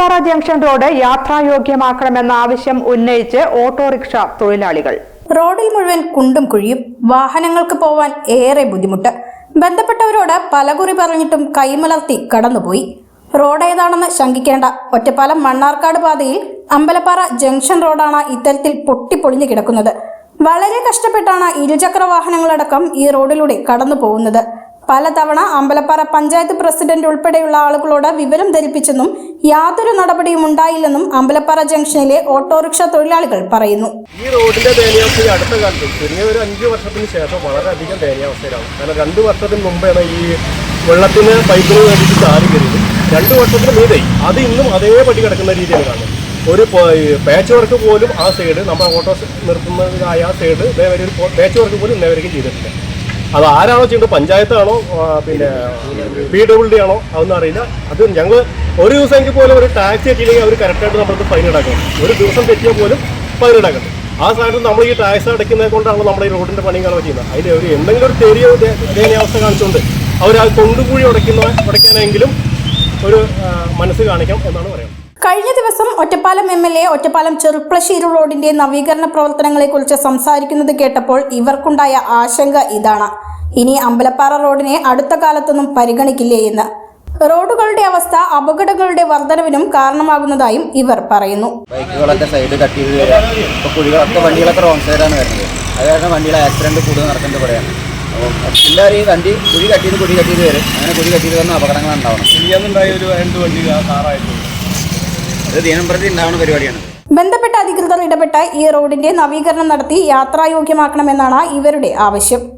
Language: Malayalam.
അമ്പലപ്പാറ ജംഗ്ഷൻ റോഡ് യാത്രായോഗ്യമാക്കണമെന്ന ആവശ്യം ഉന്നയിച്ച് ഓട്ടോറിക്ഷ തൊഴിലാളികൾ. റോഡിൽ മുഴുവൻ കുണ്ടും കുഴിയും, വാഹനങ്ങൾക്ക് പോവാൻ ഏറെ ബുദ്ധിമുട്ട്. ബന്ധപ്പെട്ടവരോട് പലകുറി പറഞ്ഞിട്ടും കൈമലർത്തി കടന്നുപോയി. റോഡ് ഏതാണെന്ന് ശങ്കിക്കേണ്ട. ഒറ്റപ്പാലം മണ്ണാർക്കാട് പാതയിൽ അമ്പലപ്പാറ ജംഗ്ഷൻ റോഡാണ് ഇത്തരത്തിൽ പൊട്ടിപ്പൊളിഞ്ഞു കിടക്കുന്നത്. വളരെ കഷ്ടപ്പെട്ടാണ് ഇരുചക്ര വാഹനങ്ങളടക്കം ഈ റോഡിലൂടെ കടന്നു പോകുന്നത്. പലതവണ അമ്പലപ്പാറ പഞ്ചായത്ത് പ്രസിഡന്റ് ഉൾപ്പെടെയുള്ള ആളുകളോട് വിവരം ധരിപ്പിച്ചെന്നും യാതൊരു നടപടിയും ഉണ്ടായില്ലെന്നും അമ്പലപ്പാറ ജംഗ്ഷനിലെ ഓട്ടോറിക്ഷ തൊഴിലാളികൾ പറയുന്നു. ഈ റോഡിന്റെ ദയനീയാവസ്ഥ അടുത്ത കാലത്ത് ചെറിയ ഒരു 5 വർഷത്തിന് ശേഷം വളരെയധികം ദയനീയാവസ്ഥയിലാണ്. കാരണം 2 വർഷത്തിന് മുമ്പാണ് ഈ വെള്ളത്തിന് പൈപ്പിന് വേണ്ടിയിട്ട് ചാരി കയറിയത്. 2 വർഷത്തിന് മീതെ അത് ഇന്നും അതേപടി കിടക്കുന്ന രീതിയാണ് കാണുന്നത്. ഒരു പാച്ച് വർക്ക് പോലും ആ സൈഡ് നമ്മൾ ഓട്ടോ നിർത്തുന്നതായ ആ സൈഡ് ഇതേവരെ ഒരു പാച്ച് വർക്ക് പോലും ഇന്നേവരേക്കും ചെയ്തിട്ടില്ല. അത് ആരാണോ ചെയ്യേണ്ടത്, പഞ്ചായത്താണോ പിന്നെ PWD ആണോ അതൊന്നും അറിയില്ല. അത് ഞങ്ങൾ ഒരു ദിവസമെങ്കിൽ പോലും ഒരു ടാക്സി എത്തിയില്ലെങ്കിൽ അവർ കറക്റ്റായിട്ട് നമ്മൾക്ക് ഫൈൻ അടക്കണം. ഒരു ദിവസം തെറ്റിയാൽ പോലും ഫൈൻ അടക്കണം. ആ സാധനത്തിൽ നമ്മൾ ഈ ടാക്സ് അടയ്ക്കുന്നത് കൊണ്ടാണ് നമ്മൾ ഈ റോഡിൻ്റെ പണികളൊക്കെ ചെയ്യുന്നത്. അതിൽ ഒരു എന്തെങ്കിലും ഒരു ചെറിയ ദയനീയാവസ്ഥ കാണിച്ചുകൊണ്ട് അവർ ആ കൊണ്ടുകൂടി ഉടയ്ക്കാനെങ്കിലും ഒരു മനസ്സ് കാണിക്കണം എന്നാണ് പറയുന്നത്. കഴിഞ്ഞ ദിവസം ഒറ്റപ്പാലം MLA ഒറ്റപ്പാലം ചെറുപ്പളശ്ശേരി റോഡിന്റെ നവീകരണ പ്രവർത്തനങ്ങളെക്കുറിച്ച് സംസാരിക്കുന്നത് കേട്ടപ്പോൾ ഇവർക്കുണ്ടായ ആശങ്ക ഇതാണ്: ഇനി അമ്പലപ്പാറ റോഡിനെ അടുത്ത കാലത്തൊന്നും പരിഗണിക്കില്ലേ എന്ന്. റോഡുകളുടെ അവസ്ഥ അപകടങ്ങളുടെ വർധനവിനും കാരണമാകുന്നതായും ഇവർ പറയുന്നു. ബൈക്കുകളൊക്കെ സൈഡ് കട്ട് ചെയ്ത് വരാം. ഇപ്പോൾ കുഴികളൊക്കെ വണ്ടികളൊക്കെ റോങ് സൈഡാണ് വരുന്നത്. അത് കാരണം വണ്ടികളെ ആക്സിഡന്റ് കൂടുതൽ നടക്കുന്നത് പറയാം. അപ്പോൾ എല്ലാവരും ഈ വണ്ടി കുഴി കട്ട് ചെയ്ത് വരും. അങ്ങനെ കുഴി കട്ട് ചെയ്ത് വന്ന അപകടങ്ങൾ ഉണ്ടാവണം. ഇനിയൊന്നുണ്ടായ ഒരു 2 വണ്ടി കാറായിട്ട് അത് ദിനം പ്രതി ഉണ്ടാവുന്ന പരിപാടിയാണ്. ബന്ധപ്പെട്ട അധികൃതർ ഇടപെട്ട ഈ റോഡിന്റെ നവീകരണം നടത്തി യാത്രായോഗ്യമാക്കണമെന്നാണ് ഇവരുടെ ആവശ്യം.